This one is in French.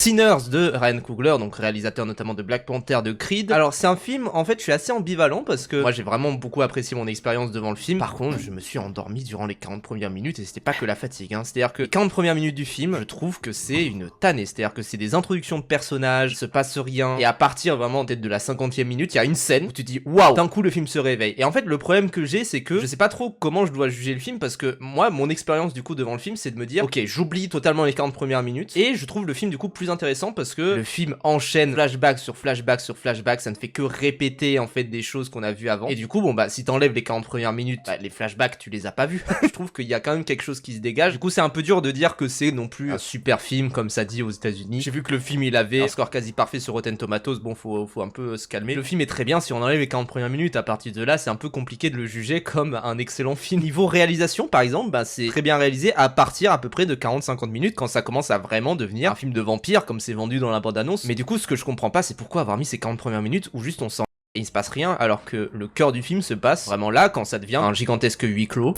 Sinners de Ryan Coogler, donc réalisateur notamment de Black Panther, de Creed. Alors c'est un film, en fait je suis assez ambivalent parce que moi j'ai vraiment beaucoup apprécié mon expérience devant le film. Par contre je me suis endormi durant les 40 premières minutes et c'était pas que la fatigue, hein. C'est à dire que les 40 premières minutes du film, je trouve que c'est une tannée. C'est à dire que c'est des introductions de personnages, il se passe rien, et à partir vraiment peut-être de la 50e minute, il y a une scène où tu te dis waouh, d'un coup le film se réveille. Et en fait le problème que j'ai, c'est que je sais pas trop comment je dois juger le film, parce que moi mon expérience du coup devant le film, c'est de me dire ok, j'oublie totalement les 40 premières minutes et je trouve le film du coup plus intéressant parce que le film enchaîne flashback sur flashback sur flashback, ça ne fait que répéter en fait des choses qu'on a vues avant. Et du coup bon bah si t'enlèves les 40 premières minutes, bah, les flashbacks tu les as pas vus. Je trouve qu'il y a quand même quelque chose qui se dégage. Du coup c'est un peu dur de dire que c'est non plus un super film comme ça dit aux États-Unis. J'ai vu que le film il avait un score quasi parfait sur Rotten Tomatoes, bon faut un peu se calmer. Le film est très bien si on enlève les 40 premières minutes, à partir de là c'est un peu compliqué de le juger comme un excellent film. Niveau réalisation par exemple, bah c'est très bien réalisé à partir à peu près de 40-50 minutes quand ça commence à vraiment devenir un film de vampire comme c'est vendu dans la bande-annonce. Mais du coup ce que je comprends pas c'est pourquoi avoir mis ces 40 premières minutes où juste on sent et il se passe rien alors que le cœur du film se passe vraiment là quand ça devient un gigantesque huis clos.